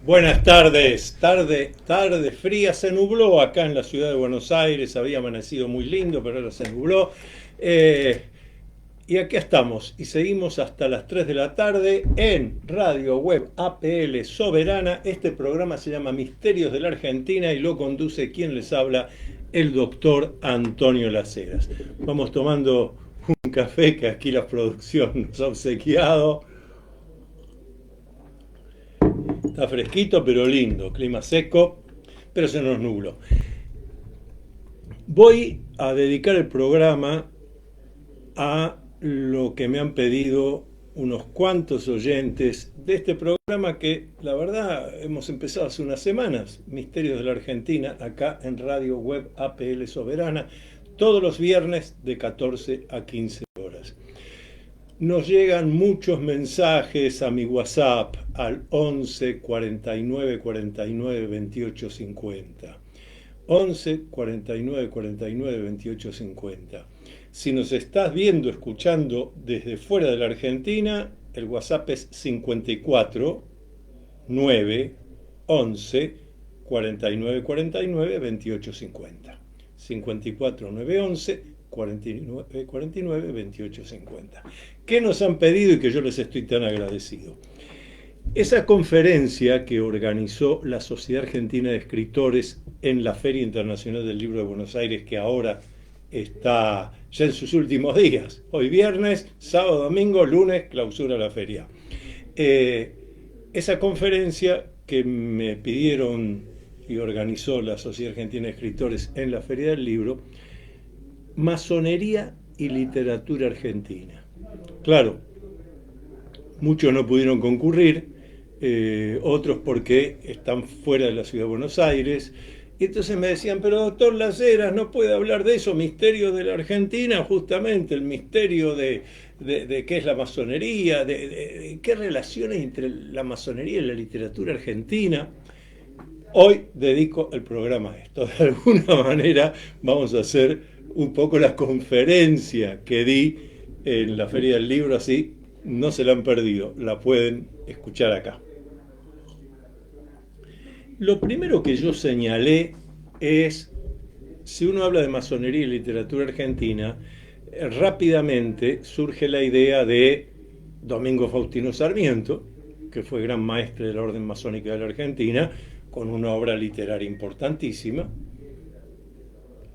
Buenas tardes, tarde fría, se nubló acá en la ciudad de Buenos Aires, había amanecido muy lindo, pero ahora se nubló. Eh, y aquí estamos, y seguimos hasta las 3 de la tarde en Radio Web APL Soberana. Este programa se llama Misterios de la Argentina y lo conduce quien les habla, el doctor Antonio Las Heras. Vamos tomando un café que aquí la producción nos ha obsequiado. Está fresquito pero lindo, clima seco, pero se nos nubló. Voy a dedicar el programa a lo que me han pedido unos cuantos oyentes de este programa que la verdad hemos empezado hace unas semanas, Misterios de la Argentina, acá en Radio Web APL Soberana, todos los viernes de 14 a 15 horas. Nos llegan muchos mensajes a mi WhatsApp al 11 49 49 28 50. 11 49 49 28 50. Si nos estás viendo, escuchando desde fuera de la Argentina, el WhatsApp es 54 9 11 49 49 28 50. 54 9 11 49 49 28 50. ¿Qué nos han pedido y que yo les estoy tan agradecido? Esa conferencia que organizó la Sociedad Argentina de Escritores en la Feria Internacional del Libro de Buenos Aires, que ahora está ya en sus últimos días. Hoy viernes, sábado, domingo, lunes, clausura la feria. Esa conferencia que me pidieron y organizó la Sociedad Argentina de Escritores en la Feria del Libro, Masonería y Literatura Argentina. Claro, muchos no pudieron concurrir, otros porque están fuera de la ciudad de Buenos Aires. Y entonces me decían, pero doctor Las Heras, no puede hablar de eso, misterios de la Argentina, justamente el misterio de qué es la masonería, de qué relaciones entre la masonería y la literatura argentina. Hoy dedico el programa a esto. De alguna manera vamos a hacer un poco la conferencia que di en la Feria del Libro, así no se la han perdido, la pueden escuchar acá. Lo primero que yo señalé es, si uno habla de masonería y literatura argentina, rápidamente surge la idea de Domingo Faustino Sarmiento, que fue gran maestre de la Orden Masónica de la Argentina, con una obra literaria importantísima,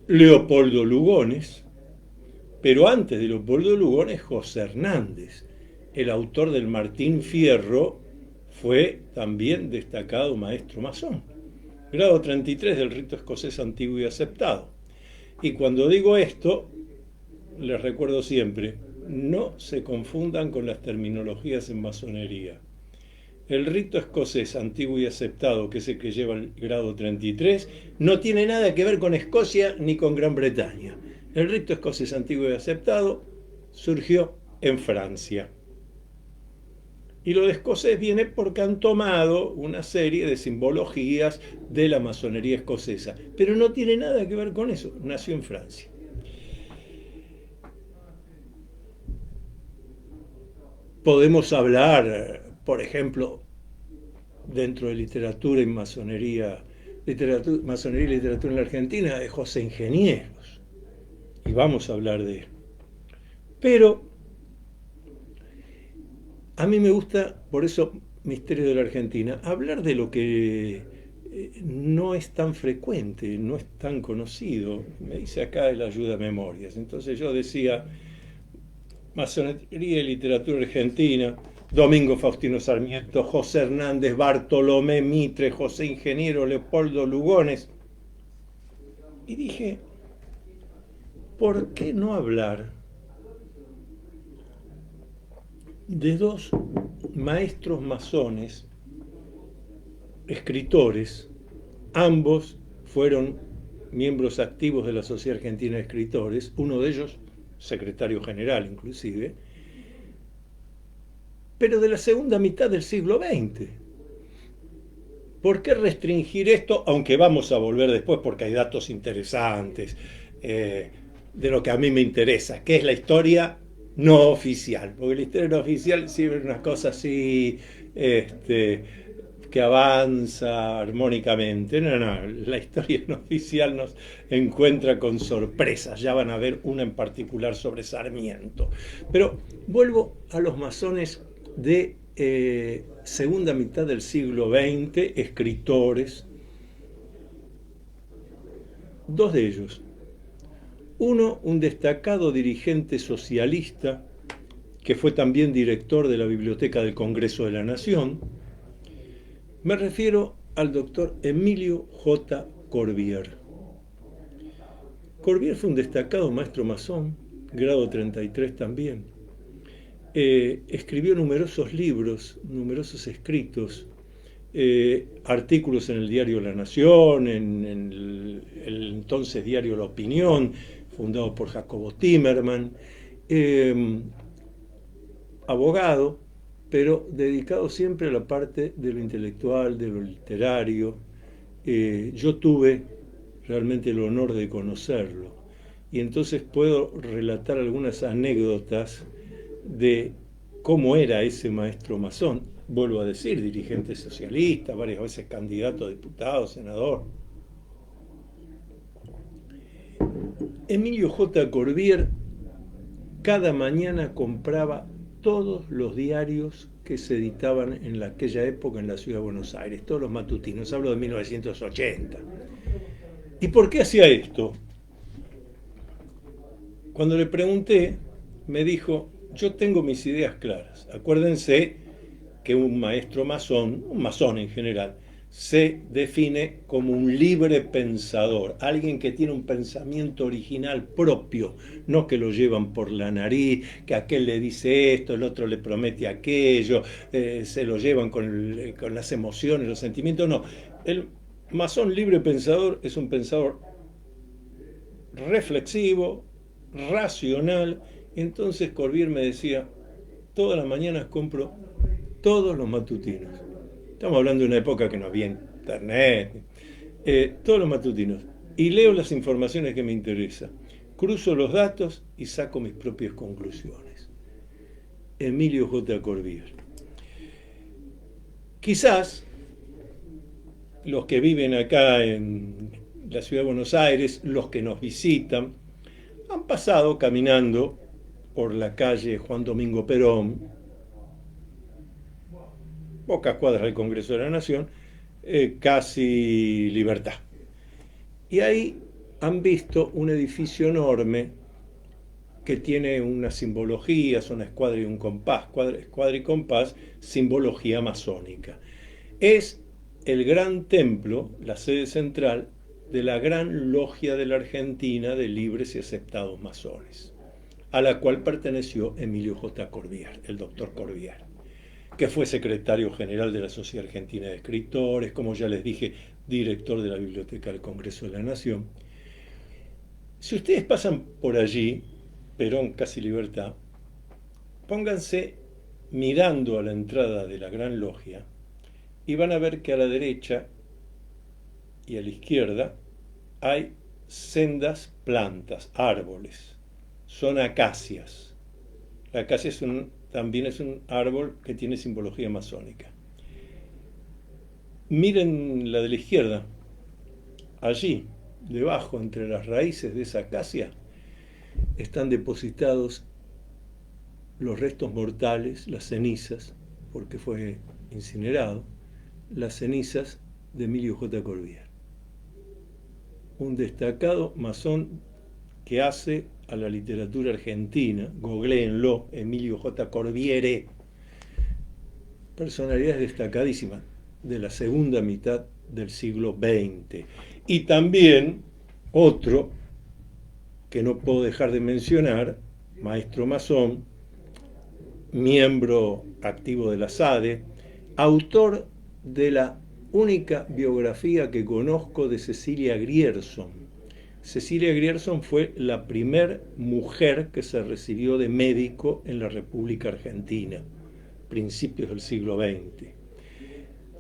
Leopoldo Lugones, pero antes de Leopoldo Lugones, José Hernández, el autor del Martín Fierro, fue también destacado maestro masón. Grado 33 del rito escocés antiguo y aceptado. Y cuando digo esto, les recuerdo siempre, no se confundan con las terminologías en masonería. El rito escocés antiguo y aceptado, que es el que lleva el grado 33, no tiene nada que ver con Escocia ni con Gran Bretaña. El rito escocés antiguo y aceptado surgió en Francia. Y lo de escocés viene porque han tomado una serie de simbologías de la masonería escocesa, pero no tiene nada que ver con eso, nació en Francia. Podemos hablar, por ejemplo, dentro de literatura y masonería, masonería y literatura en la Argentina, de José Ingenieros, y vamos a hablar de él. Pero a mí me gusta, por eso, Misterio de la Argentina, hablar de lo que no es tan frecuente, no es tan conocido. Me dice acá el ayuda a memorias. Entonces yo decía, masonería y literatura argentina, Domingo Faustino Sarmiento, José Hernández, Bartolomé Mitre, José Ingeniero, Leopoldo Lugones. Y dije, ¿por qué no hablar de dos maestros masones, escritores? Ambos fueron miembros activos de la Sociedad Argentina de Escritores, uno de ellos secretario general inclusive, pero de la segunda mitad del siglo XX. ¿Por qué restringir esto? Aunque vamos a volver después porque hay datos interesantes de lo que a mí me interesa, que es la historia no oficial, porque la historia no oficial siempre es una cosa así, que avanza armónicamente. No, no, la historia no oficial nos encuentra con sorpresas. Ya van a ver una en particular sobre Sarmiento. Pero vuelvo a los masones de segunda mitad del siglo XX, escritores, dos de ellos. Uno, un destacado dirigente socialista, que fue también director de la Biblioteca del Congreso de la Nación. Me refiero al doctor Emilio J. Corbière. Corbière fue un destacado maestro masón, grado 33 también. Escribió numerosos libros, numerosos escritos, artículos en el diario La Nación, en el entonces diario La Opinión, fundado por Jacobo Timerman, abogado, pero dedicado siempre a la parte de lo intelectual, de lo literario. Yo tuve realmente el honor de conocerlo y entonces puedo relatar algunas anécdotas de cómo era ese maestro masón. Vuelvo a decir, dirigente socialista, varias veces candidato a diputado, senador. Emilio J. Corbière cada mañana compraba todos los diarios que se editaban en aquella época en la ciudad de Buenos Aires, todos los matutinos, hablo de 1980. ¿Y por qué hacía esto? Cuando le pregunté, me dijo, yo tengo mis ideas claras. Acuérdense que un maestro masón, un masón en general, se define como un libre pensador, alguien que tiene un pensamiento original propio, no que lo llevan por la nariz, que aquel le dice esto, el otro le promete aquello, se lo llevan con las emociones, los sentimientos, no. El masón libre pensador es un pensador reflexivo, racional. Entonces Corbière me decía, todas las mañanas compro todos los matutinos. Estamos hablando de una época que no había internet. Todos los matutinos. Y leo las informaciones que me interesan. Cruzo los datos y saco mis propias conclusiones. Emilio J. Corbière. Quizás los que viven acá en la ciudad de Buenos Aires, los que nos visitan, han pasado caminando por la calle Juan Domingo Perón, pocas cuadras del Congreso de la Nación, casi Libertad. Y ahí han visto un edificio enorme que tiene una simbología, una escuadra y un compás, escuadra y compás, simbología masónica. Es el gran templo, la sede central de la gran logia de la Argentina de libres y aceptados masones, a la cual perteneció Emilio J. Corbière, el doctor Corbière, que fue secretario general de la Sociedad Argentina de Escritores, como ya les dije, director de la Biblioteca del Congreso de la Nación. Si ustedes pasan por allí, Perón, casi Libertad, pónganse mirando a la entrada de la gran logia y van a ver que a la derecha y a la izquierda hay sendas plantas, árboles. Son acacias. La acacia también es un árbol que tiene simbología masónica. Miren la de la izquierda. Allí, debajo, entre las raíces de esa acacia, están depositados los restos mortales, las cenizas, porque fue incinerado, las cenizas de Emilio J. Corbière, un destacado masón que hace a la literatura argentina, googleenlo, Emilio J. Corbière, personalidades destacadísimas de la segunda mitad del siglo XX. Y también otro que no puedo dejar de mencionar, maestro masón, miembro activo de la SADE, autor de la única biografía que conozco de Cecilia Grierson. Cecilia Grierson fue la primer mujer que se recibió de médico en la República Argentina, principios del siglo XX.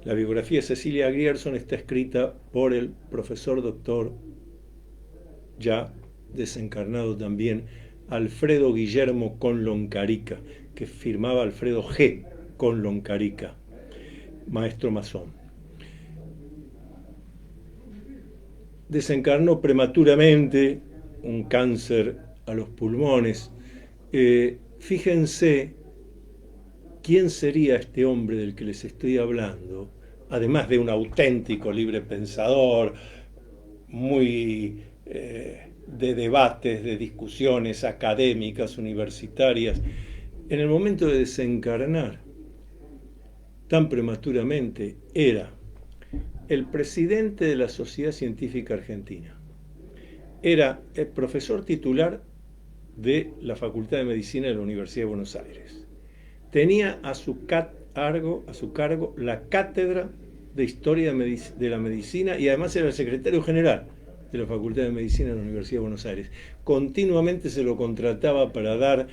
La biografía de Cecilia Grierson está escrita por el profesor doctor, ya desencarnado también, Alfredo Guillermo Conlon Carica, que firmaba Alfredo G. Conlon Carica. maestro masón. Desencarnó prematuramente, un cáncer a los pulmones. Fíjense quién sería este hombre del que les estoy hablando, además de un auténtico libre pensador, muy de debates, de discusiones académicas, universitarias. En el momento de desencarnar, tan prematuramente, era el presidente de la Sociedad Científica Argentina. Era el profesor titular de la Facultad de Medicina de la Universidad de Buenos Aires. Tenía a su cargo la cátedra de Historia de la Medicina y además era el secretario general de la Facultad de Medicina de la Universidad de Buenos Aires. Continuamente se lo contrataba para dar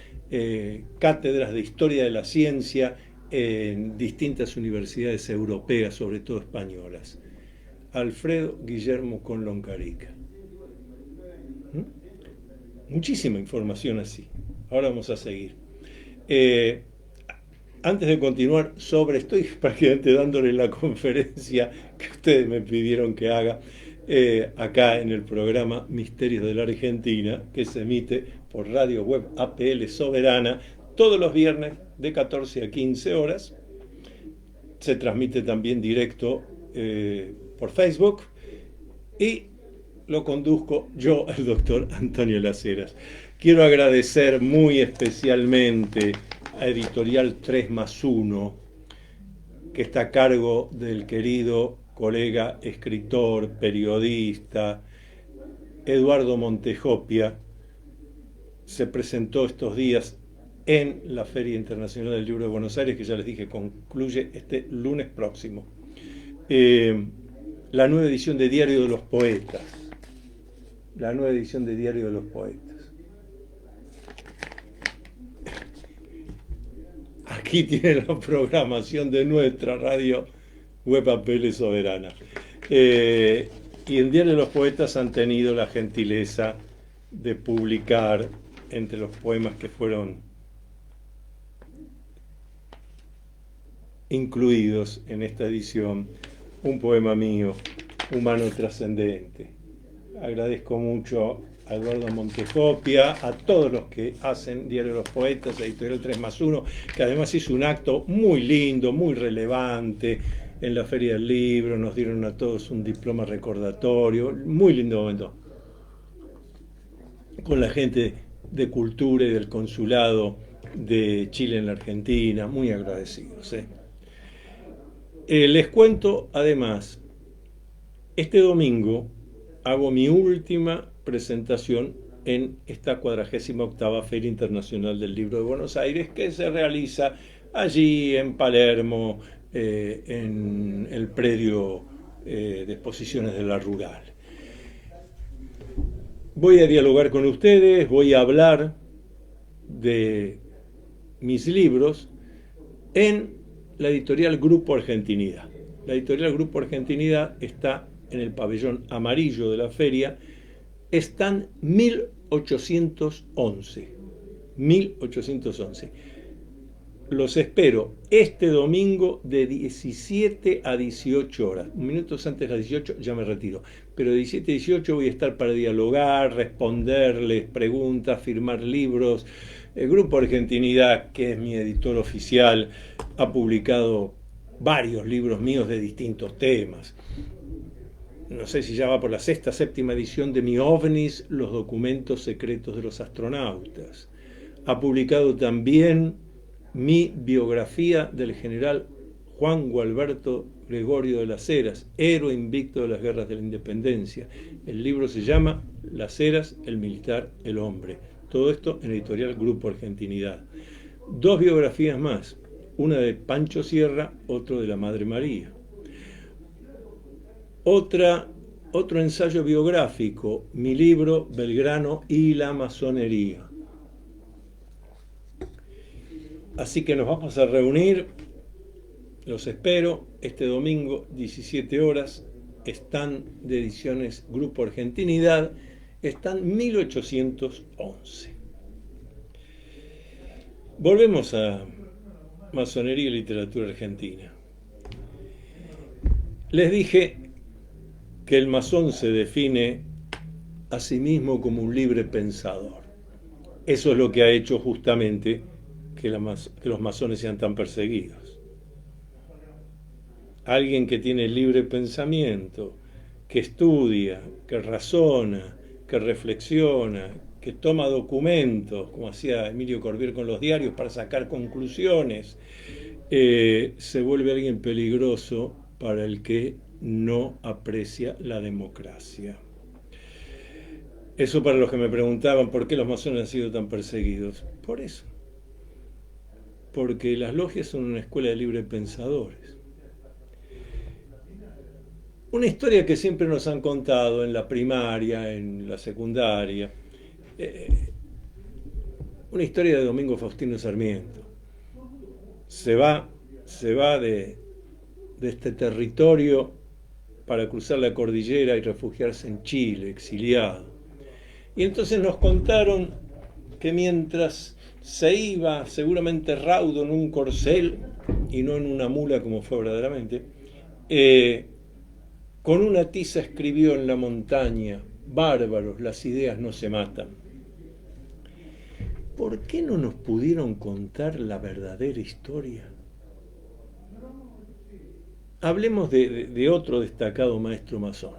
cátedras de Historia de la Ciencia en distintas universidades europeas, sobre todo españolas. Alfredo Guillermo Conlon-Carica. Muchísima información así. Ahora vamos a seguir. Antes de continuar estoy prácticamente dándole la conferencia que ustedes me pidieron que haga acá en el programa Misterios de la Argentina, que se emite por Radio Web APL Soberana todos los viernes de 14 a 15 horas. Se transmite también directo por Facebook y lo conduzco yo, el doctor Antonio Las Heras. Quiero agradecer muy especialmente a Editorial 3+1, que está a cargo del querido colega, escritor, periodista, Eduardo Montejopia. Se presentó estos días en la Feria Internacional del Libro de Buenos Aires, que ya les dije, concluye este lunes próximo. La nueva edición de Diario de los Poetas. La nueva edición de Diario de los Poetas. Aquí tiene la programación de nuestra radio Web APL Soberana. Y en Diario de los Poetas han tenido la gentileza de publicar, entre los poemas que fueron incluidos en esta edición, un poema mío, Humano Trascendente. Agradezco mucho a Eduardo Montejopia, a todos los que hacen Diario de los Poetas, Editorial 3+1, que además hizo un acto muy lindo, muy relevante en la Feria del Libro. Nos dieron a todos un diploma recordatorio, muy lindo momento, con la gente de Cultura y del Consulado de Chile en la Argentina, muy agradecidos. Les cuento además, este domingo hago mi última presentación en esta 48ª Feria Internacional del Libro de Buenos Aires, que se realiza allí en Palermo, en el predio de exposiciones de la Rural. Voy a dialogar con ustedes, voy a hablar de mis libros en la editorial Grupo Argentinidad. La editorial Grupo Argentinidad está en el pabellón amarillo de la feria, stand 1811. 1811. Los espero este domingo de 17 a 18 horas. Minutos antes de las 18 ya me retiro. Pero de 17 a 18 voy a estar para dialogar, responderles preguntas, firmar libros. El Grupo Argentinidad, que es mi editor oficial, ha publicado varios libros míos de distintos temas. No sé si ya va por la 6ª, 7ª edición de Mi OVNIs, los documentos secretos de los astronautas. Ha publicado también mi biografía del general Juan Gualberto Gregorio de las Heras, héroe invicto de las guerras de la independencia. El libro se llama Las Heras, el militar, el hombre. Todo esto en editorial Grupo Argentinidad. 2 biografías más, una de Pancho Sierra, otro de la Madre María. Otro ensayo biográfico, mi libro Belgrano y la masonería. Así que nos vamos a reunir, los espero, este domingo, 17 horas, stand de ediciones Grupo Argentinidad, stand 1811. Volvemos a masonería y literatura argentina. Les dije que el masón se define a sí mismo como un libre pensador. Eso es lo que ha hecho justamente que los masones sean tan perseguidos. Alguien que tiene libre pensamiento, que estudia, que razona, que reflexiona, que toma documentos, como hacía Emilio Corbier con los diarios, para sacar conclusiones, se vuelve alguien peligroso para el que no aprecia la democracia. Eso para los que me preguntaban por qué los masones han sido tan perseguidos. Por eso. Porque las logias son una escuela de libre pensadores. Una historia que siempre nos han contado en la primaria, en la secundaria. Una historia de Domingo Faustino Sarmiento. Se va, se va de este territorio para cruzar la cordillera y refugiarse en Chile, exiliado. Y entonces nos contaron que mientras se iba, seguramente raudo en un corcel y no en una mula como fue verdaderamente, con una tiza escribió en la montaña: bárbaros, las ideas no se matan. ¿Por qué no nos pudieron contar la verdadera historia? Hablemos de otro destacado maestro masón,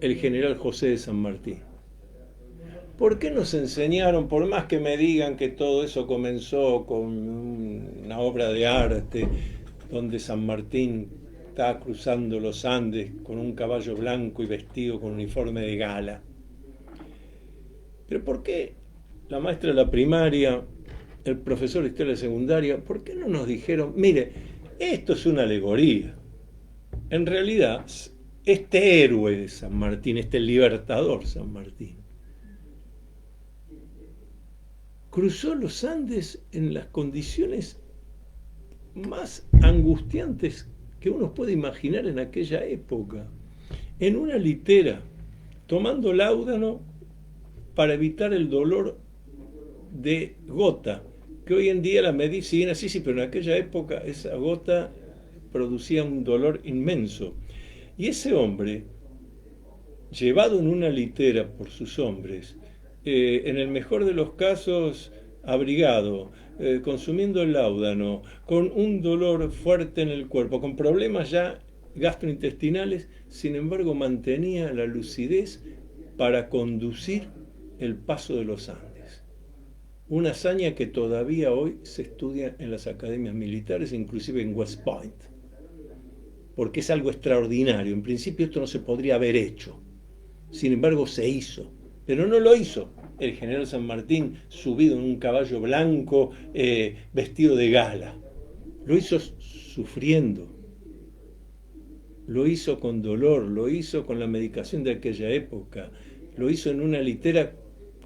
el general José de San Martín. ¿Por qué nos enseñaron, por más que me digan que todo eso comenzó con una obra de arte, donde San Martín está cruzando los Andes con un caballo blanco y vestido con uniforme de gala? Pero ¿por qué la maestra de la primaria, el profesor de historia secundaria, por qué no nos dijeron, mire, esto es una alegoría? En realidad, este héroe de San Martín, este libertador San Martín, cruzó los Andes en las condiciones más angustiantes que uno puede imaginar en aquella época, en una litera, tomando láudano para evitar el dolor de gota, que hoy en día la medicina, sí, pero en aquella época esa gota producía un dolor inmenso. Y ese hombre, llevado en una litera por sus hombres, en el mejor de los casos abrigado, consumiendo el láudano, con un dolor fuerte en el cuerpo, con problemas ya gastrointestinales, sin embargo mantenía la lucidez para conducir el paso de los Andes. Una hazaña que todavía hoy se estudia en las academias militares, inclusive en West Point, porque es algo extraordinario. En principio esto no se podría haber hecho, sin embargo se hizo. Pero no lo hizo el general San Martín subido en un caballo blanco, vestido de gala. Lo hizo sufriendo, lo hizo con dolor, lo hizo con la medicación de aquella época, lo hizo en una litera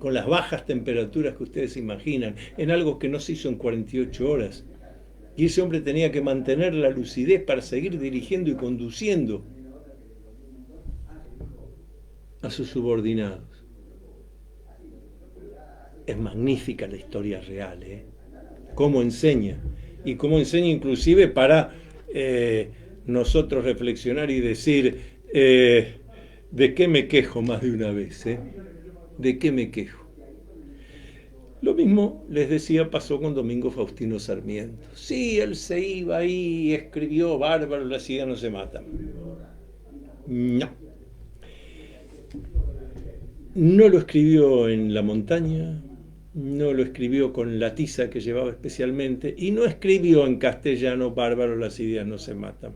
con las bajas temperaturas que ustedes imaginan, en algo que no se hizo en 48 horas. Y ese hombre tenía que mantener la lucidez para seguir dirigiendo y conduciendo a sus subordinados. Es magnífica la historia real, cómo enseña, y cómo enseña inclusive para nosotros reflexionar y decir, ¿de qué me quejo más de una vez? ¿De qué me quejo? Lo mismo, les decía, pasó con Domingo Faustino Sarmiento. Sí, él se iba ahí y escribió: bárbaro, las ideas no se matan. No. No lo escribió en la montaña, no lo escribió con la tiza que llevaba especialmente, y no escribió en castellano: bárbaro, las ideas no se matan.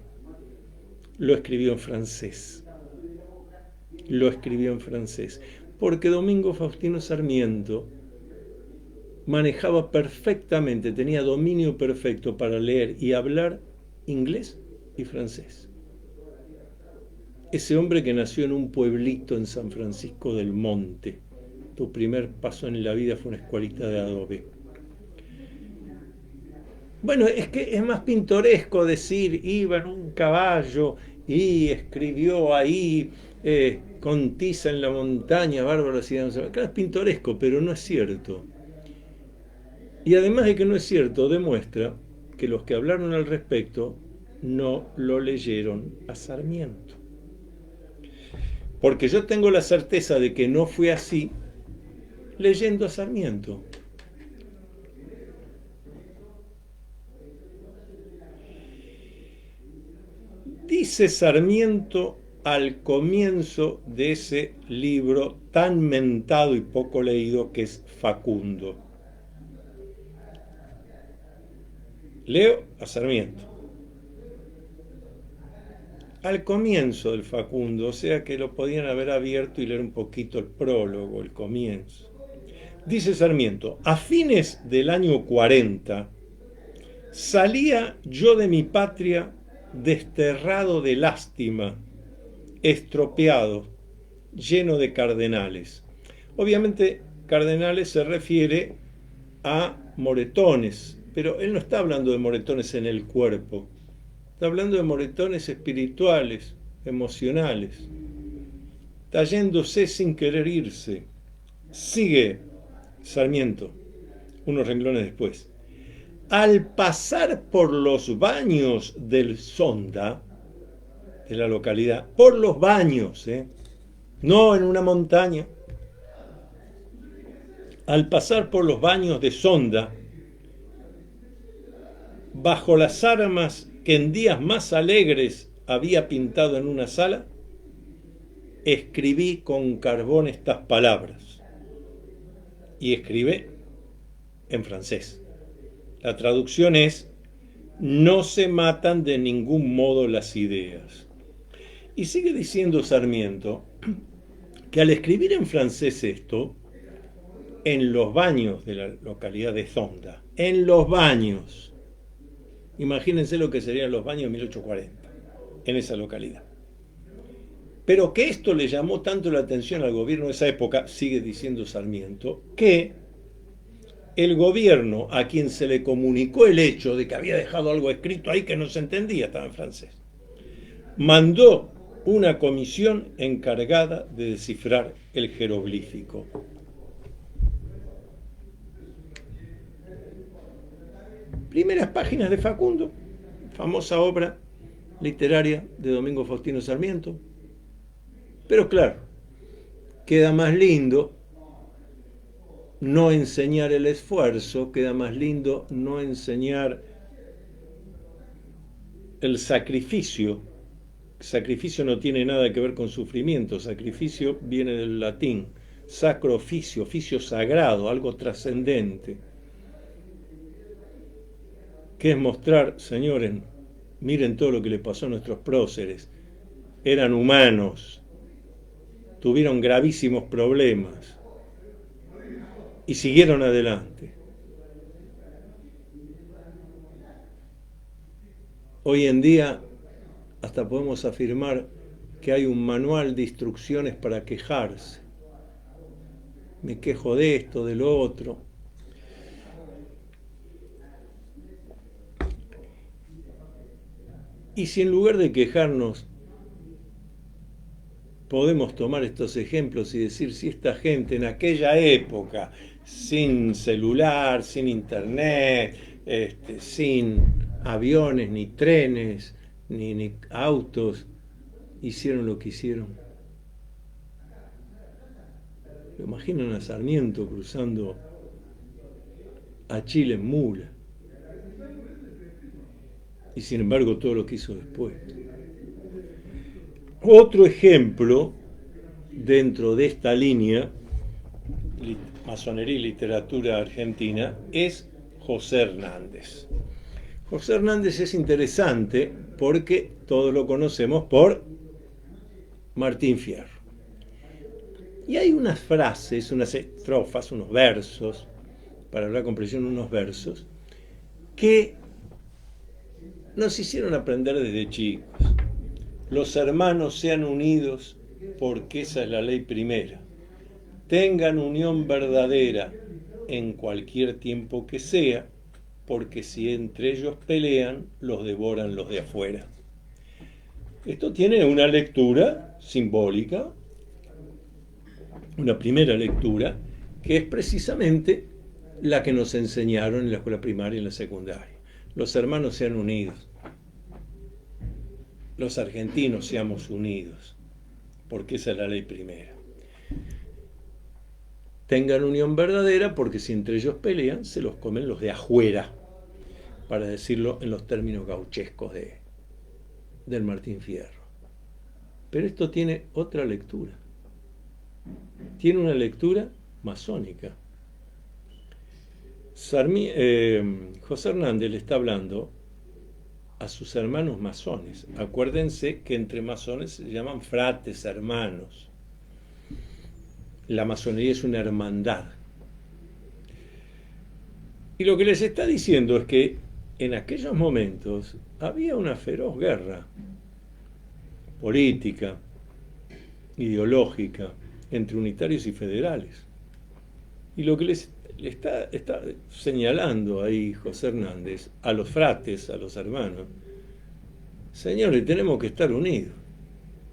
Lo escribió en francés. Lo escribió en francés. Porque Domingo Faustino Sarmiento manejaba perfectamente, tenía dominio perfecto para leer y hablar inglés y francés. Ese hombre que nació en un pueblito en San Francisco del Monte, tu primer paso en la vida fue una escuelita de adobe. Bueno, es que es más pintoresco decir: iba en un caballo y escribió ahí con tiza en la montaña, bárbaro. Claro, es pintoresco, pero no es cierto. Y además de que no es cierto, demuestra que los que hablaron al respecto no lo leyeron a Sarmiento. Porque yo tengo la certeza de que no fue así leyendo a Sarmiento. Dice Sarmiento al comienzo de ese libro tan mentado y poco leído que es Facundo. Leo a Sarmiento. Al comienzo del Facundo, o sea que lo podían haber abierto y leer un poquito el prólogo, el comienzo. Dice Sarmiento, a fines del año 40, salía yo de mi patria desterrado de lástima, estropeado, lleno de cardenales. Obviamente, cardenales se refiere a moretones, pero él no está hablando de moretones en el cuerpo, está hablando de moretones espirituales, emocionales. Está yéndose sin querer irse. Sigue Sarmiento, unos renglones después. Al pasar por los baños del Sonda, de la localidad, por los baños, no en una montaña, al pasar por los baños de Sonda, bajo las armas que en días más alegres había pintado en una sala, escribí con carbón estas palabras. Y escribe en francés. La traducción es, no se matan de ningún modo las ideas. Y sigue diciendo Sarmiento que al escribir en francés esto, en los baños de la localidad de Sonda, en los baños, imagínense lo que serían los baños de 1840, en esa localidad. Pero que esto le llamó tanto la atención al gobierno de esa época, sigue diciendo Sarmiento, que el gobierno a quien se le comunicó el hecho de que había dejado algo escrito ahí que no se entendía, estaba en francés, mandó una comisión encargada de descifrar el jeroglífico. Primeras páginas de Facundo, famosa obra literaria de Domingo Faustino Sarmiento. Pero claro, queda más lindo no enseñar el esfuerzo, queda más lindo no enseñar el sacrificio. Sacrificio no tiene nada que ver con sufrimiento, sacrificio viene del latín, sacro oficio, oficio sagrado, algo trascendente. Que es mostrar, señores, miren todo lo que le pasó a nuestros próceres, eran humanos, tuvieron gravísimos problemas y siguieron adelante. Hoy en día hasta podemos afirmar que hay un manual de instrucciones para quejarse. Me quejo de esto, de lo otro. Y si en lugar de quejarnos podemos tomar estos ejemplos y decir si esta gente en aquella época, sin celular, sin internet, sin aviones, ni trenes, ni autos, hicieron lo que hicieron. ¿Lo imaginan a Sarmiento cruzando a Chile en mula? Y sin embargo todo lo que hizo después. Otro ejemplo dentro de esta línea, masonería y literatura argentina, es José Hernández. José Hernández es interesante porque todos lo conocemos por Martín Fierro. Y hay unas frases, unas estrofas, unos versos, para hablar con precisión, unos versos, que nos hicieron aprender desde chicos. Los hermanos sean unidos porque esa es la ley primera. Tengan unión verdadera en cualquier tiempo que sea, porque si entre ellos pelean, los devoran los de afuera. Esto tiene una lectura simbólica, una primera lectura, que es precisamente la que nos enseñaron en la escuela primaria y en la secundaria. Los hermanos sean unidos. los argentinos seamos unidos, porque esa es la ley primera. Tengan unión verdadera, porque si entre ellos pelean, se los comen los de afuera, para decirlo en los términos gauchescos del Martín Fierro. Pero esto tiene otra lectura. Tiene una lectura masónica. José Hernández le está hablando a sus hermanos masones. Acuérdense que entre masones se llaman frates, hermanos. La masonería es una hermandad. Y lo que les está diciendo es que en aquellos momentos había una feroz guerra política, ideológica, entre unitarios y federales. Y lo que les está señalando ahí José Hernández a los frates, a los hermanos, señores, tenemos que estar unidos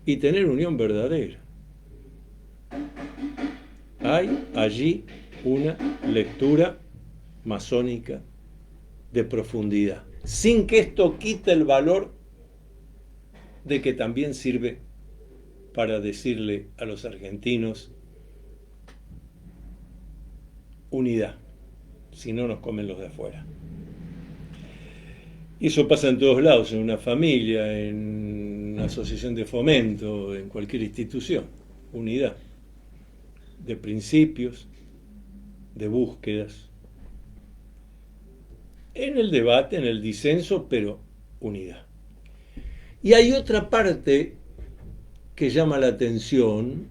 y tener unión verdadera. Hay allí una lectura masónica de profundidad, sin que esto quite el valor de que también sirve para decirle a los argentinos: unidad, si no nos comen los de afuera. Y eso pasa en todos lados, en una familia, en una asociación de fomento, en cualquier institución. Unidad de principios, de búsquedas, en el debate, en el disenso, pero unidad. Y hay otra parte que llama la atención,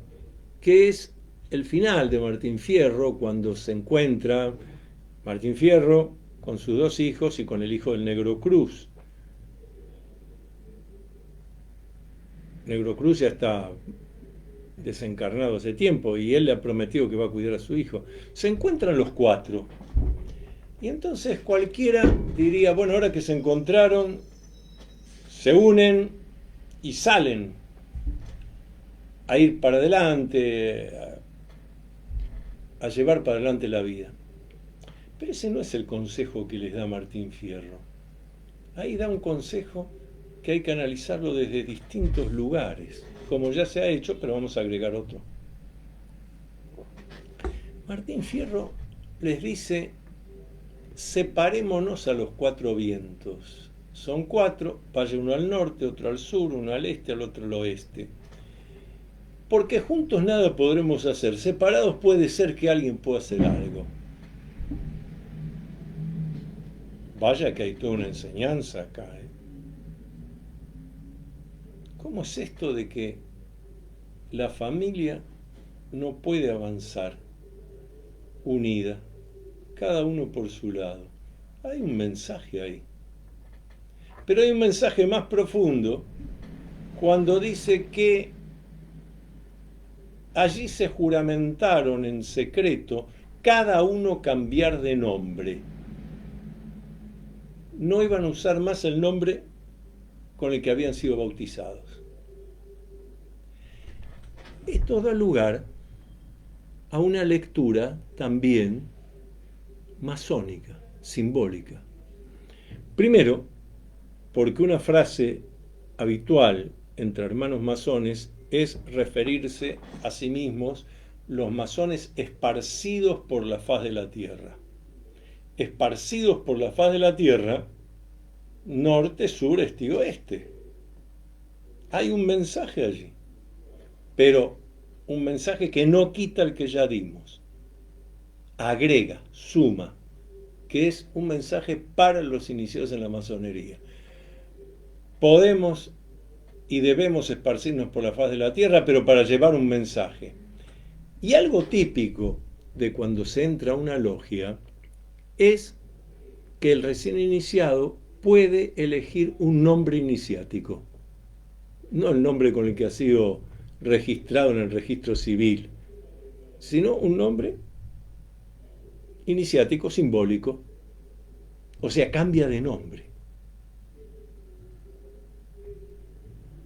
que es el final de Martín Fierro, cuando se encuentra Martín Fierro con sus dos hijos y con el hijo del Negro Cruz. Negro Cruz ya está desencarnado hace tiempo y él le ha prometido que va a cuidar a su hijo. Se encuentran los cuatro. Y entonces cualquiera diría, bueno, ahora que se encontraron, se unen y salen a ir para adelante, a llevar para adelante la vida. Pero ese no es el consejo que les da Martín Fierro. Ahí da un consejo que hay que analizarlo desde distintos lugares, como ya se ha hecho, pero vamos a agregar otro. Martín Fierro les dice: separémonos a los cuatro vientos. Son cuatro, vaya uno al norte, otro al sur, uno al este, al otro al oeste. Porque juntos nada podremos hacer, separados puede ser que alguien pueda hacer algo. Vaya que hay toda una enseñanza acá, ¿eh? ¿Cómo es esto de que la familia no puede avanzar unida, cada uno por su lado? Hay un mensaje ahí. Pero hay un mensaje más profundo cuando dice que allí se juramentaron en secreto cada uno cambiar de nombre. No iban a usar más el nombre con el que habían sido bautizados. Esto da lugar a una lectura también masónica, simbólica. Primero, porque una frase habitual entre hermanos masones es referirse a sí mismos los masones esparcidos por la faz de la tierra. Esparcidos por la faz de la tierra, norte, sur, este y oeste. Hay un mensaje allí, pero un mensaje que no quita el que ya dimos. Agrega, suma, que es un mensaje para los iniciados en la masonería. Podemos y debemos esparcirnos por la faz de la tierra, pero para llevar un mensaje. Y algo típico de cuando se entra a una logia es que el recién iniciado puede elegir un nombre iniciático. No el nombre con el que ha sido registrado en el registro civil, sino un nombre iniciático simbólico. O sea, cambia de nombre.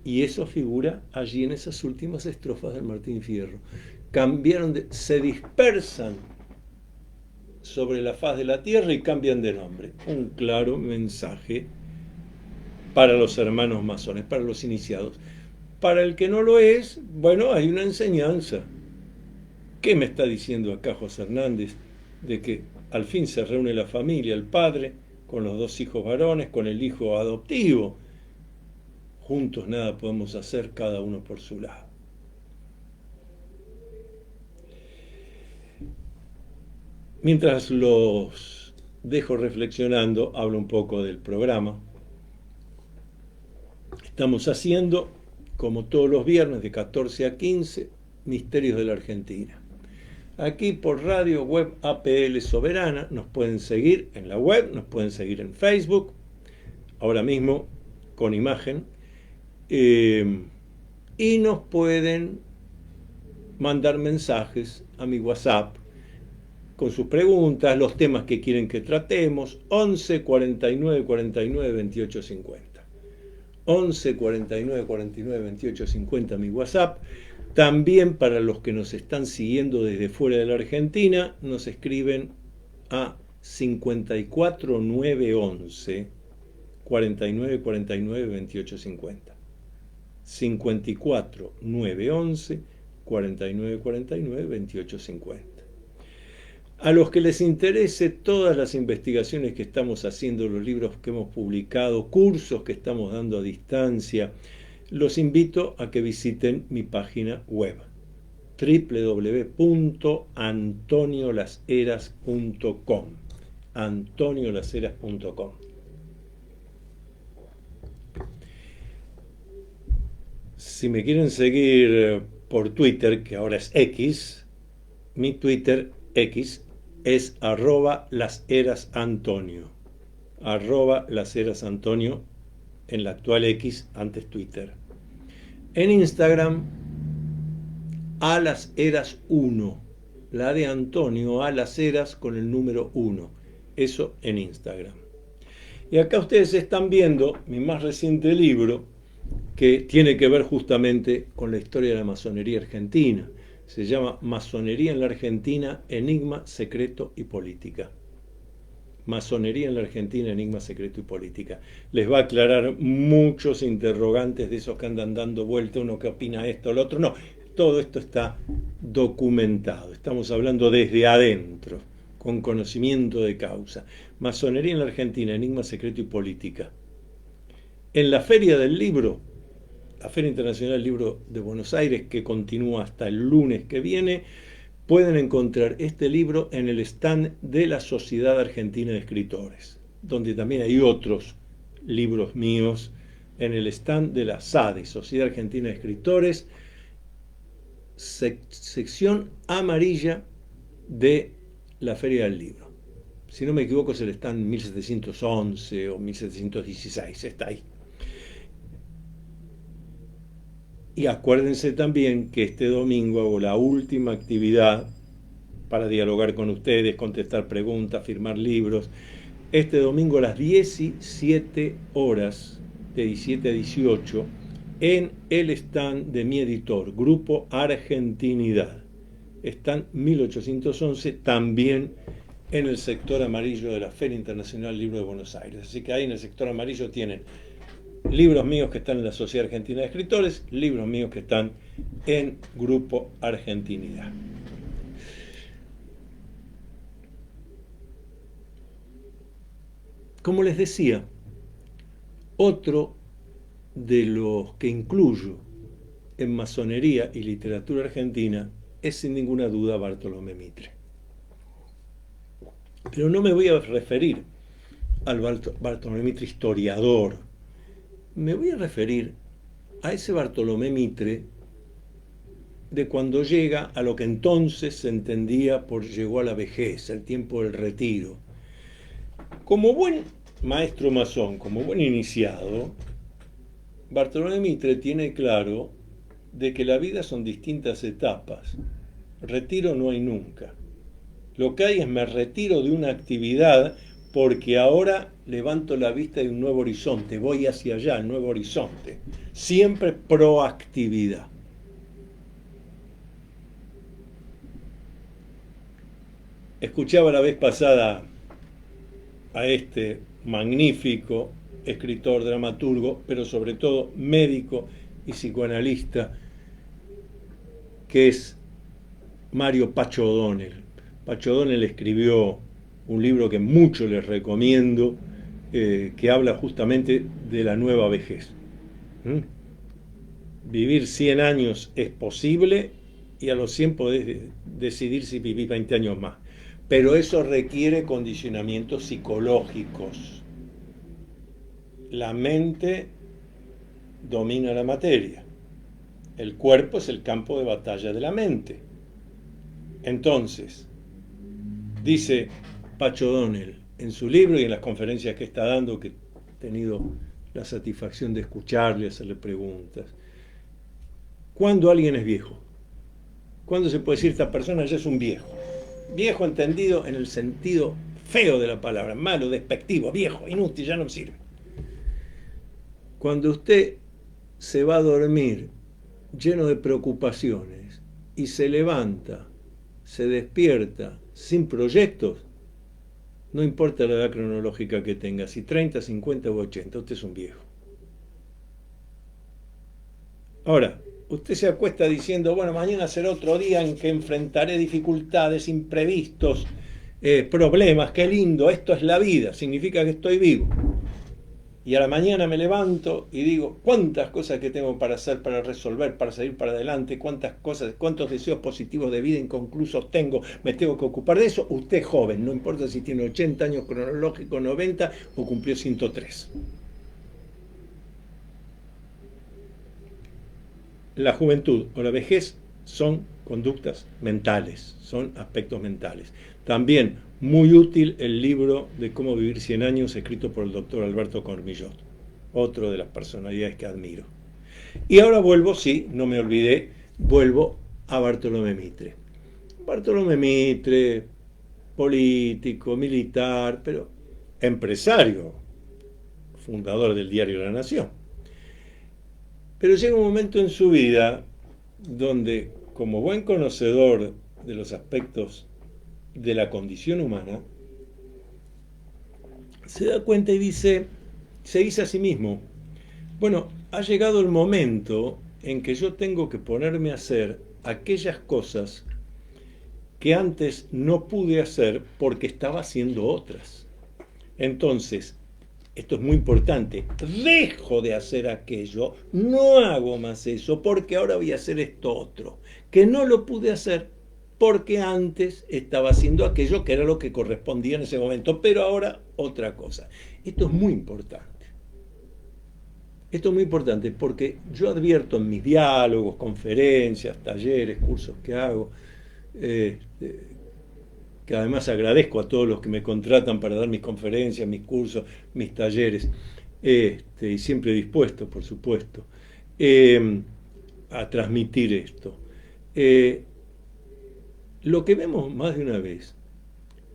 Y eso figura allí en esas últimas estrofas del Martín Fierro. Se dispersan sobre la faz de la tierra y cambian de nombre. Un claro mensaje para los hermanos masones, para los iniciados. Para el que no lo es, bueno, hay una enseñanza. ¿Qué me está diciendo acá José Hernández? De que al fin se reúne la familia, el padre, con los dos hijos varones, con el hijo adoptivo. Juntos nada podemos hacer, cada uno por su lado. Mientras los dejo reflexionando, hablo un poco del programa. Estamos haciendo, como todos los viernes, de 14 a 15, Misterios de la Argentina. Aquí por Radio Web APL Soberana, nos pueden seguir en la web, nos pueden seguir en Facebook, ahora mismo con imagen, y nos pueden mandar mensajes a mi WhatsApp con sus preguntas, los temas que quieren que tratemos, 11 49 49 28 50. 11 49 49 28 50 mi WhatsApp. También para los que nos están siguiendo desde fuera de la Argentina, nos escriben a 54 911 49 49 28 50. 54 911 49 49 28 50. A los que les interese todas las investigaciones que estamos haciendo, los libros que hemos publicado, cursos que estamos dando a distancia, los invito a que visiten mi página web www.antoniolaseras.com antoniolaseras.com. Si me quieren seguir por Twitter, que ahora es X, mi Twitter X es @laserasantonio. @laserasantonio en la actual X, antes Twitter. En Instagram, @alaseras1. La de Antonio, @alaseras con el número 1. Eso en Instagram. Y acá ustedes están viendo mi más reciente libro, que tiene que ver justamente con la historia de la masonería argentina. Se llama Masonería en la Argentina, Enigma, Secreto y Política. Masonería en la Argentina, Enigma, Secreto y Política. Les va a aclarar muchos interrogantes de esos que andan dando vuelta, uno que opina esto, el otro. No, todo esto está documentado. Estamos hablando desde adentro, con conocimiento de causa. Masonería en la Argentina, Enigma, Secreto y Política. En la Feria del Libro, la Feria Internacional del Libro de Buenos Aires, que continúa hasta el lunes que viene, pueden encontrar este libro en el stand de la Sociedad Argentina de Escritores, donde también hay otros libros míos en el stand de la SADE, Sociedad Argentina de Escritores, sección amarilla de la Feria del Libro. Si no me equivoco es el stand 1711 o 1716, está ahí. Y acuérdense también que este domingo hago la última actividad para dialogar con ustedes, contestar preguntas, firmar libros. Este domingo a las 17 horas, de 17 a 18, en el stand de mi editor, Grupo Argentinidad. Stand 1811, también en el sector amarillo de la Feria Internacional del Libro de Buenos Aires. Así que ahí en el sector amarillo tienen libros míos que están en la Sociedad Argentina de Escritores, libros míos que están en Grupo Argentinidad. Como les decía, otro de los que incluyo en masonería y literatura argentina es sin ninguna duda Bartolomé Mitre. Pero no me voy a referir al Bartolomé Mitre historiador. Me voy a referir a ese Bartolomé Mitre de cuando llega a lo que entonces se entendía por llegó a la vejez, el tiempo del retiro. Como buen maestro masón, como buen iniciado, Bartolomé Mitre tiene claro de que la vida son distintas etapas. Retiro no hay nunca. Lo que hay es me retiro de una actividad porque ahora levanto la vista de un nuevo horizonte, voy hacia allá, el nuevo horizonte. Siempre proactividad. Escuchaba la vez pasada a este magnífico escritor, dramaturgo, pero sobre todo médico y psicoanalista, que es Mario Pacho O'Donnell. Pacho O'Donnell escribió un libro que mucho les recomiendo, que habla justamente de la nueva vejez. ¿Mm? Vivir 100 años es posible y a los 100 podés decidir si vivís 20 años más. Pero eso requiere condicionamientos psicológicos. La mente domina la materia. El cuerpo es el campo de batalla de la mente. Entonces, dice Pacho O'Donnell en su libro y en las conferencias que está dando, que he tenido la satisfacción de escucharle, hacerle preguntas, ¿cuándo alguien es viejo? ¿Cuándo se puede decir esta persona ya es un viejo? Viejo entendido en el sentido feo de la palabra, malo, despectivo, viejo, inútil, ya no sirve. Cuando usted se va a dormir lleno de preocupaciones y se levanta, se despierta sin proyectos, no importa la edad cronológica que tenga, si 30, 50 u 80, usted es un viejo. Ahora, usted se acuesta diciendo, bueno, mañana será otro día en que enfrentaré dificultades, imprevistos, problemas, qué lindo, esto es la vida, significa que estoy vivo. Y a la mañana me levanto y digo, cuántas cosas que tengo para hacer, para resolver, para salir para adelante, cuántas cosas, cuántos deseos positivos de vida inconclusos tengo, me tengo que ocupar de eso. Usted es joven, no importa si tiene 80 años cronológicos, 90 o cumplió 103. La juventud o la vejez son conductas mentales, son aspectos mentales. También muy útil el libro de Cómo vivir 100 años, escrito por el doctor Alberto Cormillot, otro de las personalidades que admiro. Y ahora vuelvo, sí, no me olvidé, vuelvo a Bartolomé Mitre. Bartolomé Mitre, político, militar, pero empresario, fundador del diario La Nación. Pero llega un momento en su vida donde, como buen conocedor de los aspectos de la condición humana, se da cuenta y dice, se dice a sí mismo, bueno, ha llegado el momento en que yo tengo que ponerme a hacer aquellas cosas que antes no pude hacer porque estaba haciendo otras. Entonces, esto es muy importante, dejo de hacer aquello, no hago más eso porque ahora voy a hacer esto otro, que no lo pude hacer porque antes estaba haciendo aquello que era lo que correspondía en ese momento, pero ahora otra cosa. Esto es muy importante. Esto es muy importante porque yo advierto en mis diálogos, conferencias, talleres, cursos que hago, que además agradezco a todos los que me contratan para dar mis conferencias, mis cursos, mis talleres, y siempre dispuesto, por supuesto, a transmitir esto. Lo que vemos más de una vez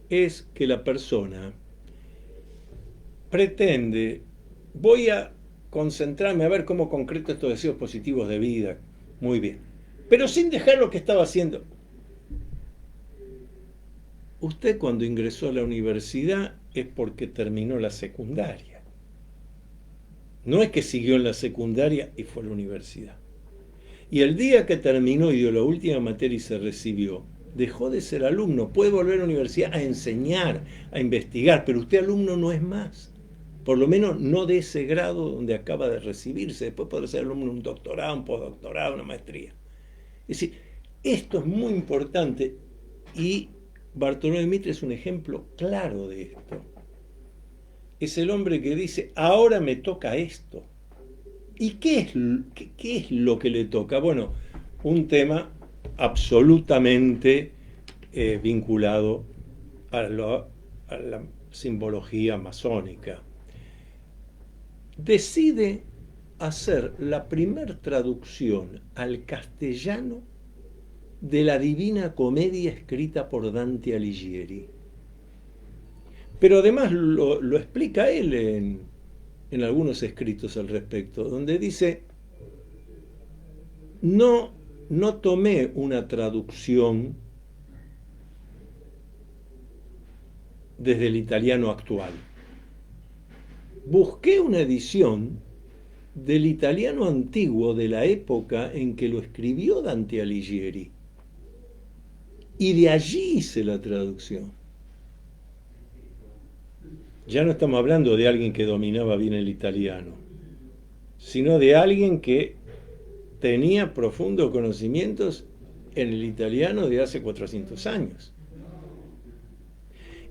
es que la persona pretende, voy a concentrarme a ver cómo concreto estos deseos positivos de vida, muy bien, pero sin dejar lo que estaba haciendo. Usted cuando ingresó a la universidad es porque terminó la secundaria. No es que siguió en la secundaria y fue a la universidad. Y el día que terminó y dio la última materia y se recibió, dejó de ser alumno. Puede volver a la universidad a enseñar, a investigar, pero usted alumno no es más. Por lo menos no de ese grado donde acaba de recibirse. Después podrá ser alumno de un doctorado, un postdoctorado, una maestría. Es decir, esto es muy importante y Bartolomé Mitre es un ejemplo claro de esto. Es el hombre que dice, ahora me toca esto. ¿Y qué es lo que le toca? Bueno, un tema absolutamente vinculado a la simbología masónica. Decide hacer la primer traducción al castellano de la Divina Comedia escrita por Dante Alighieri. Pero además lo explica él en algunos escritos al respecto, donde dice, no tomé una traducción desde el italiano actual. busqué una edición del italiano antiguo de la época en que lo escribió Dante Alighieri. Y de allí hice la traducción. Ya no estamos hablando de alguien que dominaba bien el italiano, sino de alguien que tenía profundos conocimientos en el italiano de hace 400 años.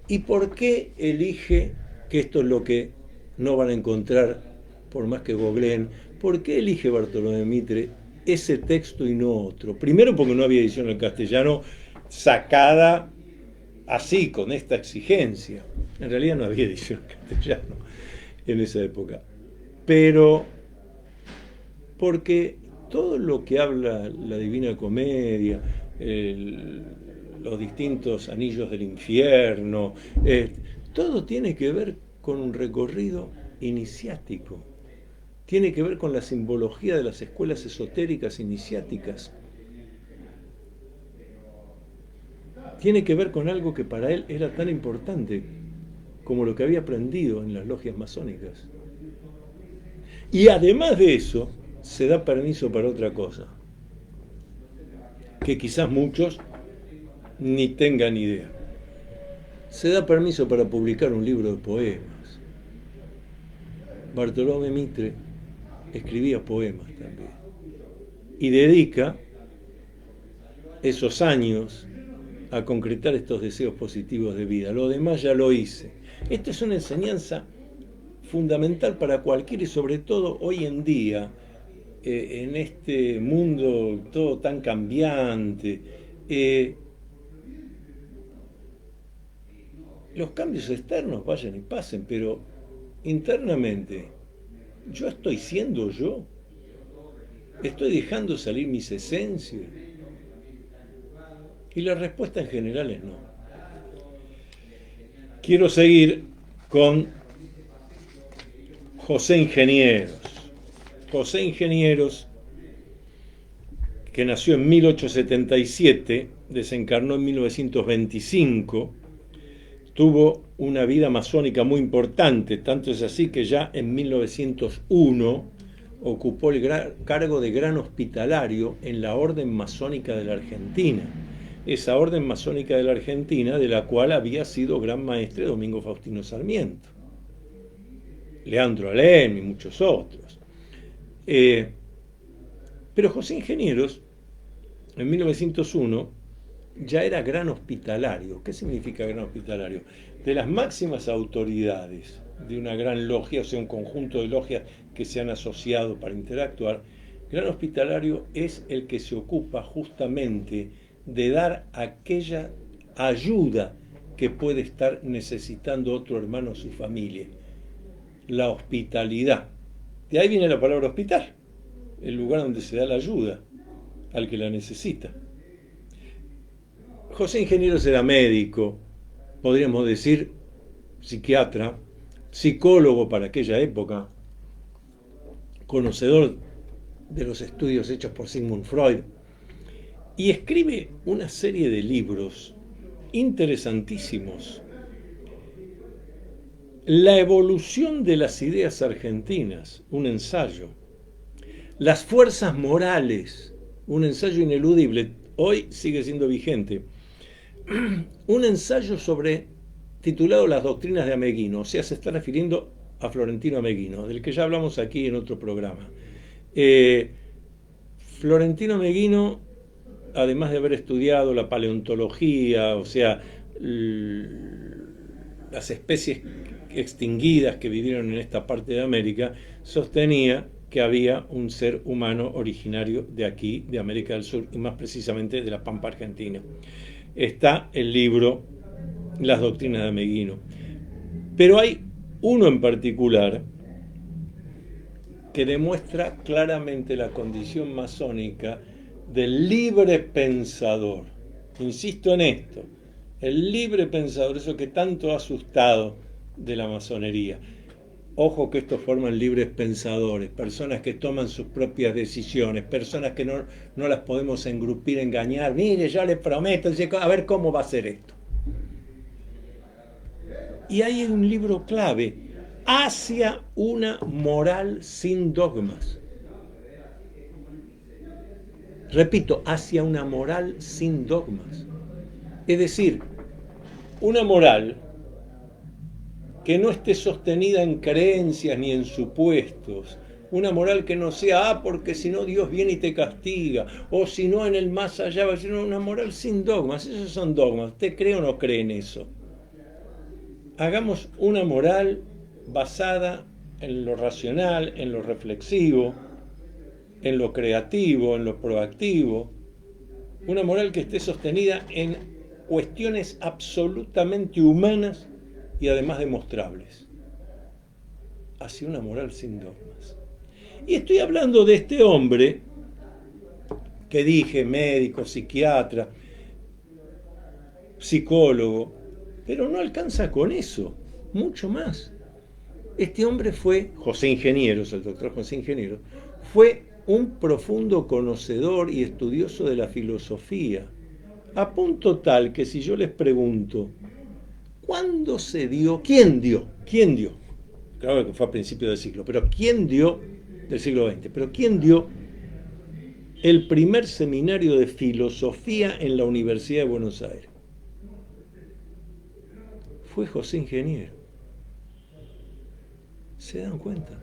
¿Y por qué elige, que esto es lo que no van a encontrar por más que googleen, por qué elige Bartolomé Mitre ese texto y no otro? Primero porque no había edición en castellano sacada así, con esta exigencia. En realidad no había edición en castellano en esa época. Pero porque todo lo que habla la Divina Comedia, los distintos anillos del infierno, todo tiene que ver con un recorrido iniciático. Tiene que ver con la simbología de las escuelas esotéricas iniciáticas. Tiene que ver con algo que para él era tan importante como lo que había aprendido en las logias masónicas. Y además de eso, se da permiso para otra cosa, que quizás muchos ni tengan idea. Se da permiso para publicar un libro de poemas. Bartolomé Mitre escribía poemas también. Y dedica esos años a concretar estos deseos positivos de vida. Lo demás ya lo hice. Esto es una enseñanza fundamental para cualquiera y sobre todo hoy en día, en este mundo todo tan cambiante. Los cambios externos vayan y pasen, pero internamente, ¿yo estoy siendo yo? ¿Estoy dejando salir mis esencias? Y la respuesta en general es no. Quiero seguir con José Ingenieros. José Ingenieros, que nació en 1877, desencarnó en 1925, tuvo una vida masónica muy importante, tanto es así que ya en 1901 ocupó el cargo de gran hospitalario en la Orden Masónica de la Argentina. Esa Orden Masónica de la Argentina, de la cual había sido gran maestre Domingo Faustino Sarmiento, Leandro Alem y muchos otros. Pero José Ingenieros, en 1901, ya era gran hospitalario. ¿Qué significa gran hospitalario? De las máximas autoridades de una gran logia, o sea, un conjunto de logias que se han asociado para interactuar, gran hospitalario es el que se ocupa justamente de dar aquella ayuda que puede estar necesitando otro hermano o su familia. La hospitalidad. De ahí viene la palabra hospital, el lugar donde se da la ayuda al que la necesita. José Ingenieros era médico, podríamos decir psiquiatra, psicólogo para aquella época, conocedor de los estudios hechos por Sigmund Freud, y escribe una serie de libros interesantísimos. La evolución de las ideas argentinas, un ensayo. Las fuerzas morales, un ensayo ineludible, hoy sigue siendo vigente. Un ensayo titulado Las doctrinas de Ameghino, o sea, se está refiriendo a Florentino Ameghino, del que ya hablamos aquí en otro programa. Florentino Ameghino, además de haber estudiado la paleontología, o sea, las especies extinguidas que vivieron en esta parte de América, sostenía que había un ser humano originario de aquí, de América del Sur, y más precisamente de la Pampa Argentina. Está el libro Las doctrinas de Ameghino. Pero hay uno en particular que demuestra claramente la condición masónica del libre pensador. Insisto en esto, el libre pensador, eso que tanto ha asustado de la masonería. Ojo que estos forman libres pensadores, personas que toman sus propias decisiones, personas que no las podemos engrupir, engañar. Mire, yo le prometo, a ver cómo va a ser esto. Y hay un libro clave, hacia una moral sin dogmas. Repito, hacia una moral sin dogmas. Es decir, una moral que no esté sostenida en creencias ni en supuestos. Una moral que no sea, porque si no Dios viene y te castiga, o si no en el más allá, sino una moral sin dogmas. Esos son dogmas. ¿Usted cree o no cree en eso? Hagamos una moral basada en lo racional, en lo reflexivo, en lo creativo, en lo proactivo. Una moral que esté sostenida en cuestiones absolutamente humanas y además demostrables. Hacia una moral sin dogmas. Y estoy hablando de este hombre que dije, médico, psiquiatra, psicólogo, pero no alcanza con eso, mucho más. Este hombre fue, José Ingenieros, el doctor José Ingenieros, fue un profundo conocedor y estudioso de la filosofía, a punto tal que si yo les pregunto, ¿cuándo se dio? ¿Quién dio? ¿Quién dio? Claro que fue a principios del siglo, pero ¿quién dio del siglo XX? Pero ¿quién dio el primer seminario de filosofía en la Universidad de Buenos Aires? Fue José Ingeniero. ¿Se dan cuenta?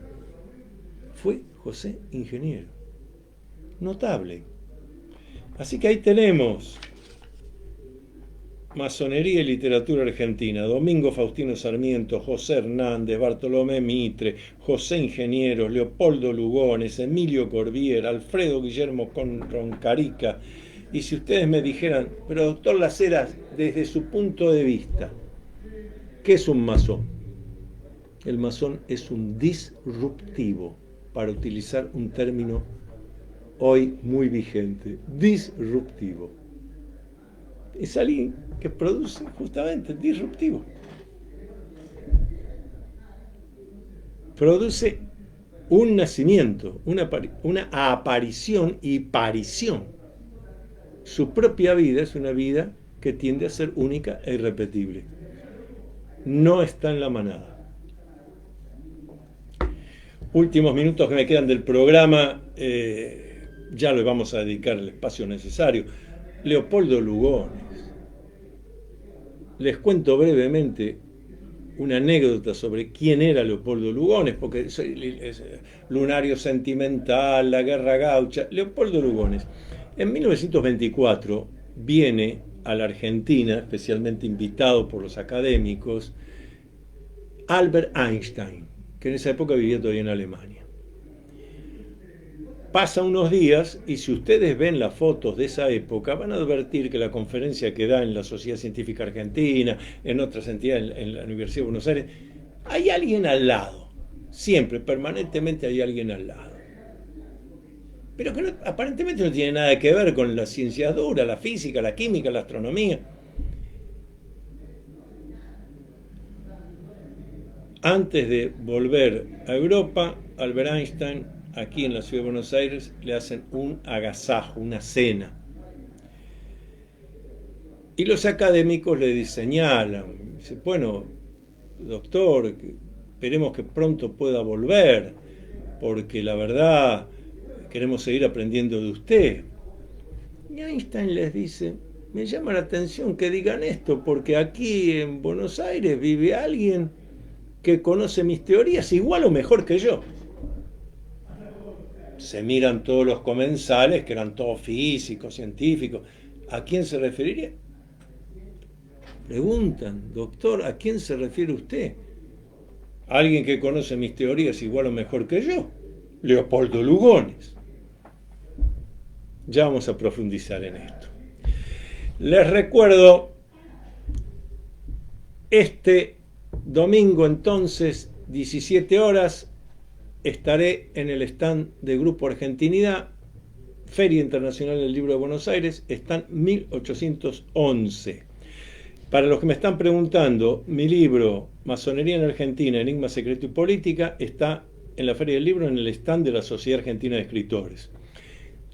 Fue José Ingeniero. Notable. Así que ahí tenemos Masonería y Literatura Argentina, Domingo Faustino Sarmiento, José Hernández, Bartolomé Mitre, José Ingenieros, Leopoldo Lugones, Emilio Corbier, Alfredo Guillermo Roncarica. Y si ustedes me dijeran, pero doctor Las Heras, desde su punto de vista, ¿qué es un masón? El masón es un disruptivo, para utilizar un término hoy muy vigente, disruptivo. Es alguien que produce justamente disruptivo. Produce un nacimiento, una aparición y parición. Su propia vida es una vida que tiende a ser única e irrepetible. No está en la manada. Últimos minutos que me quedan del programa, ya le vamos a dedicar el espacio necesario. Leopoldo Lugones. Les cuento brevemente una anécdota sobre quién era Leopoldo Lugones, porque es Lunario Sentimental, La Guerra Gaucha. Leopoldo Lugones, en 1924, viene a la Argentina, especialmente invitado por los académicos, Albert Einstein, que en esa época vivía todavía en Alemania. Pasa unos días y si ustedes ven las fotos de esa época van a advertir que la conferencia que da en la Sociedad Científica Argentina, en otras entidades, en la Universidad de Buenos Aires, hay alguien al lado, siempre, permanentemente hay alguien al lado. Pero que aparentemente no tiene nada que ver con las ciencias duras, la física, la química, la astronomía. Antes de volver a Europa, Albert Einstein, aquí en la ciudad de Buenos Aires, le hacen un agasajo, una cena. Y los académicos le señalan, dicen, bueno, doctor, esperemos que pronto pueda volver, porque la verdad queremos seguir aprendiendo de usted. Y Einstein les dice, me llama la atención que digan esto, porque aquí en Buenos Aires vive alguien que conoce mis teorías igual o mejor que yo. Se miran todos los comensales, que eran todos físicos, científicos. ¿A quién se referiría? Preguntan, doctor, ¿a quién se refiere usted? ¿Alguien que conoce mis teorías igual o mejor que yo? Leopoldo Lugones. Ya vamos a profundizar en esto. Les recuerdo, este domingo entonces, 17 horas, estaré en el stand de Grupo Argentinidad, Feria Internacional del Libro de Buenos Aires, stand 1811. Para los que me están preguntando, mi libro Masonería en Argentina, Enigma, Secreto y Política, está en la Feria del Libro en el stand de la Sociedad Argentina de Escritores.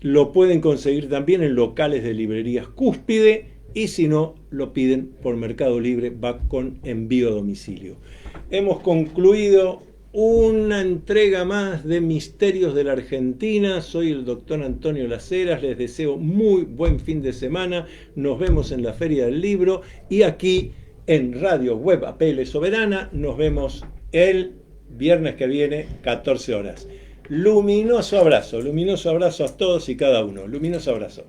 Lo pueden conseguir también en locales de librerías Cúspide y si no, lo piden por Mercado Libre, va con envío a domicilio. Hemos concluido una entrega más de Misterios de la Argentina. Soy el doctor Antonio Las Heras, les deseo muy buen fin de semana, nos vemos en la Feria del Libro y aquí en Radio Web APL Soberana nos vemos el viernes que viene, 14 horas. Luminoso abrazo a todos y cada uno. Luminoso abrazo.